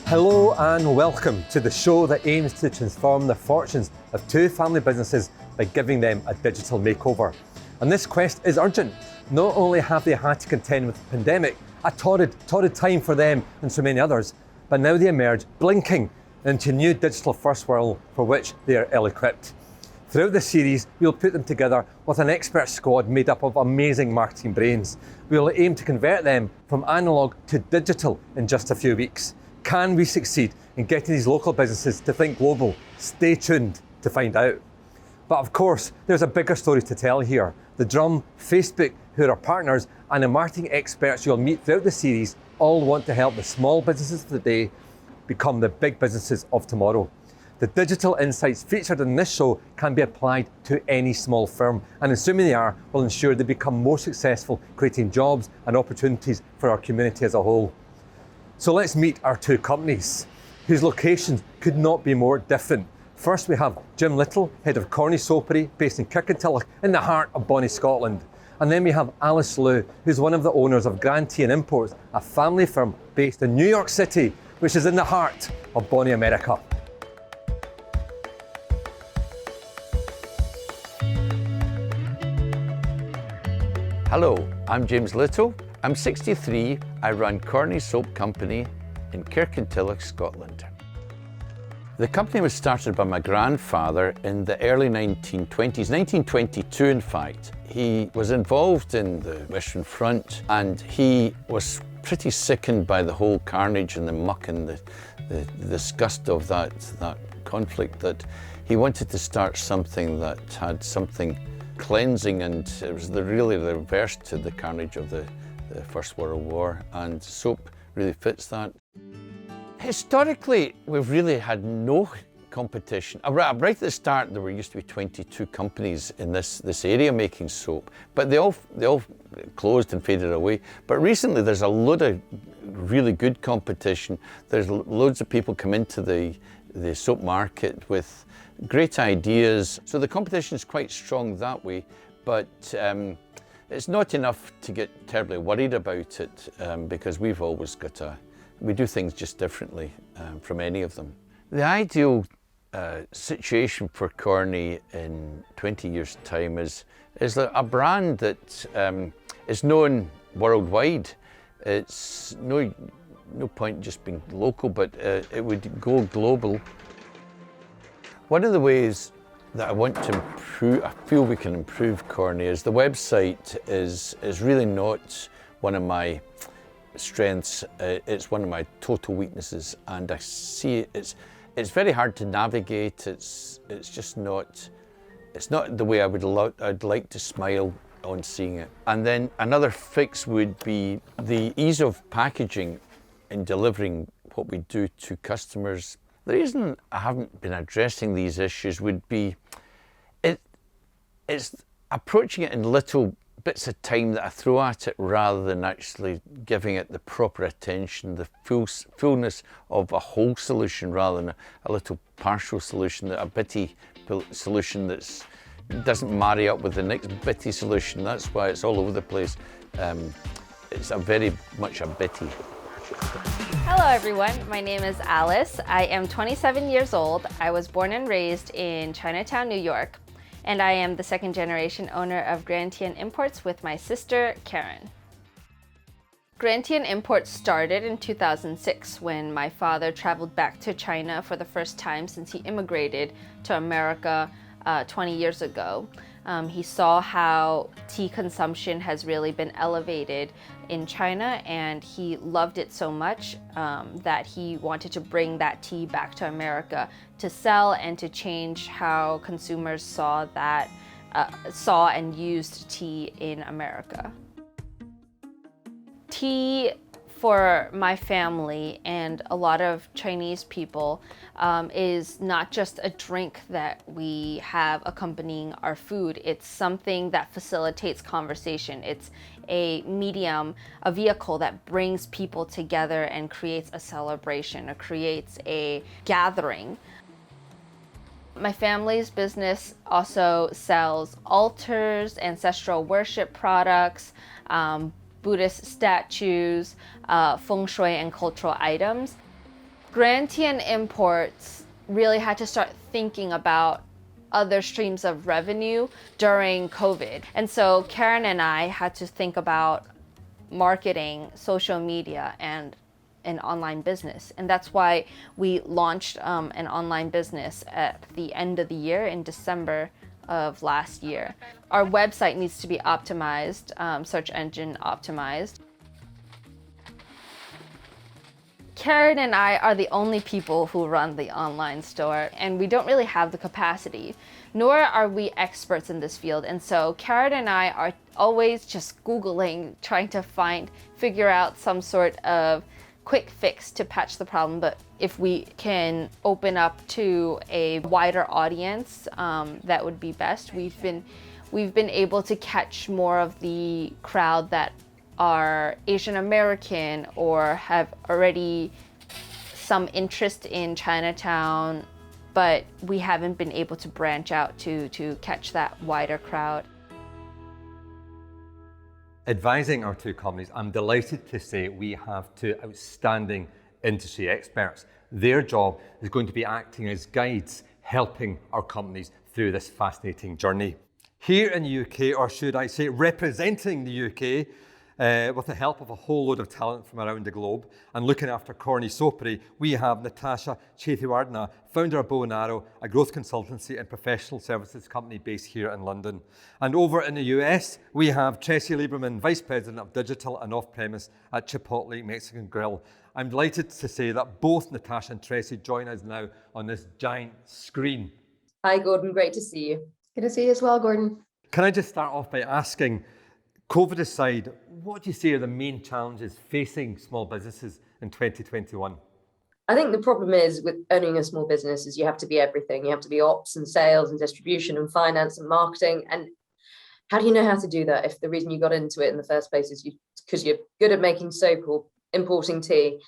Hello and welcome to the show that aims to transform the fortunes of two family businesses by giving them a digital makeover. And this quest is urgent. Not only have they had to contend with the pandemic, a torrid time for them and so many others, but now they emerge blinking into a new digital first world for which they are ill-equipped. Throughout this series, we'll put them together with an expert squad made up of amazing marketing brains. We'll aim to convert them from analogue to digital in just a few weeks. Can we succeed in getting these local businesses to think global? Stay tuned to find out. But of course, there's a bigger story to tell here. The Drum, Facebook, who are our partners, and the marketing experts you'll meet throughout the series all want to help the small businesses of the day become the big businesses of tomorrow. The digital insights featured in this show can be applied to any small firm, and assuming they are, will ensure they become more successful, creating jobs and opportunities for our community as a whole. So let's meet our two companies, whose locations could not be more different. First, we have Jim Little, head of Corny Soapery, based in Kirkintilloch, in the heart of bonnie Scotland. And then we have Alice Liu, who's one of the owners of Creativ Imports, a family firm based in New York City, which is in the heart of bonnie America. Hello, I'm James Little. I'm 63, I run Corny Soap Company in Kirkintilloch, Scotland. The company was started by my grandfather in the early 1920s, 1922 in fact. He was involved in the Western Front and he was pretty sickened by the whole carnage and the muck and the disgust of that conflict, that he wanted to start something that had something cleansing, and it was really the reverse to the carnage of the First World War, and soap really fits that. Historically, we've really had no competition. Right at the start, there used to be 22 companies in this area making soap, but they all closed and faded away. But recently, there's a load of really good competition. There's loads of people come into the soap market with great ideas. So the competition is quite strong that way, but it's not enough to get terribly worried about it, because we've always we do things just differently from any of them. The ideal situation for Corny in 20 years' time is a brand that is known worldwide. It's no point just being local, but it would go global. One of the ways that I want to improve, I feel we can improve Corny, is the website is really not one of my strengths. It's one of my total weaknesses, and I see it's very hard to navigate. It's just not. It's not the way I'd like to smile on seeing it. And then another fix would be the ease of packaging and delivering what we do to customers. The reason I haven't been addressing these issues would be it's approaching it in little bits of time that I throw at it, rather than actually giving it the proper attention, the fullness of a whole solution, rather than a little partial solution, a bitty solution that doesn't marry up with the next bitty solution. That's why it's all over the place. It's very much a bitty. Hello everyone, my name is Alice. I am 27 years old. I was born and raised in Chinatown, New York, and I am the second generation owner of Creativ Imports with my sister, Karen. Creativ Imports started in 2006 when my father traveled back to China for the first time since he immigrated to America 20 years ago. He saw how tea consumption has really been elevated in China, and he loved it so much that he wanted to bring that tea back to America to sell and to change how consumers saw and used tea in America. Tea for my family and a lot of Chinese people is not just a drink that we have accompanying our food. It's something that facilitates conversation. It's a medium, a vehicle that brings people together and creates a celebration or creates a gathering. My family's business also sells altars, ancestral worship products, Buddhist statues, feng shui and cultural items. Grantian Imports really had to start thinking about other streams of revenue during COVID. And so Karen and I had to think about marketing, social media, and an online business. And that's why we launched an online business at the end of the year in December of last year. Our website needs to be optimized, search engine optimized. Karen and I are the only people who run the online store, and we don't really have the capacity, nor are we experts in this field. And so Karen and I are always just Googling, trying to figure out some sort of quick fix to patch the problem. But if we can open up to a wider audience, that would be best. We've been able to catch more of the crowd that are Asian American or have already some interest in Chinatown, but we haven't been able to branch out to catch that wider crowd. Advising our two companies, I'm delighted to say we have two outstanding industry experts. Their job is going to be acting as guides, helping our companies through this fascinating journey. Here in the UK, or should I say representing the UK, with the help of a whole load of talent from around the globe, and looking after Corny Soapery, we have NATASHA CHETIYAWARDANA, founder of Bow&Arrow, a growth consultancy and professional services company based here in London. And over in the US, we have Tressie Lieberman, Vice President of Digital and Off-Premise at Chipotle Mexican Grill. I'm delighted to say that both Natasha and Tressie join us now on this giant screen. Hi Gordon, great to see you. Good to see you as well, Gordon. Can I just start off by asking, COVID aside, what do you say are the main challenges facing small businesses in 2021? I think the problem is with owning a small business is you have to be everything. You have to be ops and sales and distribution and finance and marketing. And how do you know how to do that if the reason you got into it in the first place is because you're good at making soap or importing tea?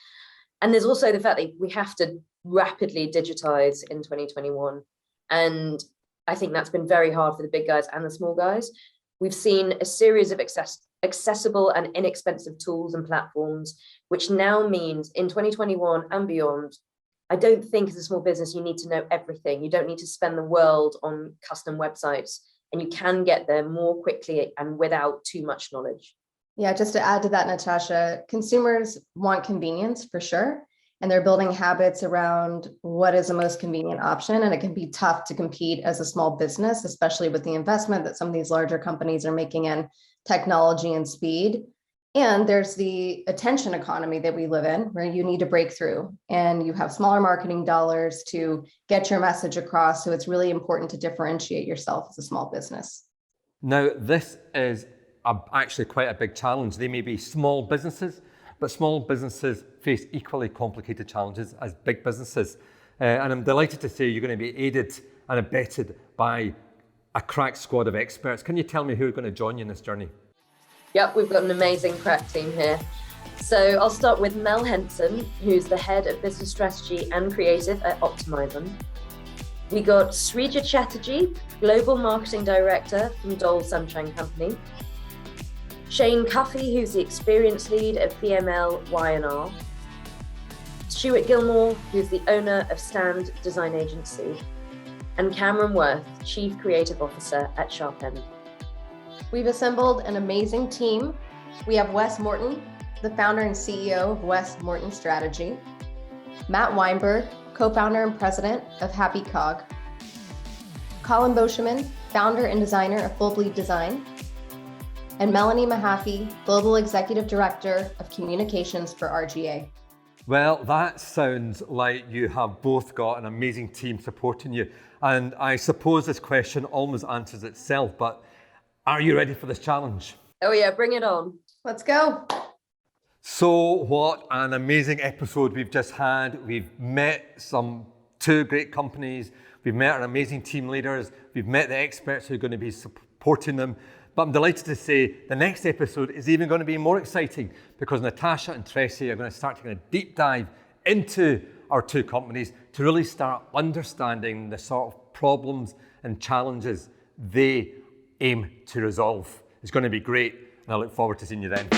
And there's also the fact that we have to rapidly digitize in 2021. And I think that's been very hard for the big guys and the small guys. We've seen a series of accessible and inexpensive tools and platforms, which now means in 2021 and beyond, I don't think as a small business, you need to know everything. You don't need to spend the world on custom websites, and you can get there more quickly and without too much knowledge. Yeah, just to add to that, Natasha, consumers want convenience for sure. And they're building habits around what is the most convenient option. And it can be tough to compete as a small business, especially with the investment that some of these larger companies are making in technology and speed. And there's the attention economy that we live in, where you need to break through and you have smaller marketing dollars to get your message across. So it's really important to differentiate yourself as a small business. Now, this is actually quite a big challenge. They may be small businesses, but small businesses face equally complicated challenges as big businesses. And I'm delighted to say you're going to be aided and abetted by a crack squad of experts. Can you tell me who are going to join you in this journey? Yep, we've got an amazing crack team here. So I'll start with MEL HENSON, who's the head of business strategy and creative at Optimizion. We got SRIJA CHATTERJEE, global marketing director from Dole Sunshine Company. SHAYNE CUFFY, who's the experience lead at VMLY&R. Stuart GILMOUR, who's the owner of Stand Design Agency. And Cameron Worth, Chief Creative Officer at SharpEnd. We've assembled an amazing team. We have Wes Morton, the founder and CEO of Wes Morton Strategy. Matt Weinberg, co-founder and president of Happy Cog. COLIN BEAUCHEMIN, founder and designer of Full Bleed Design. And Melanie MAHAFFEY, Global Executive Director of Communications for RGA. Well, that sounds like you have both got an amazing team supporting you. And I suppose this question almost answers itself, but are you ready for this challenge? Oh yeah, bring it on. Let's go. So what an amazing episode we've just had. We've met two great companies. We've met our amazing team leaders. We've met the experts who are going to be supporting them. But I'm delighted to say the next episode is even going to be more exciting because Natasha and Tressie are going to start taking a deep dive into our two companies to really start understanding the sort of problems and challenges they aim to resolve. It's going to be great, and I look forward to seeing you then.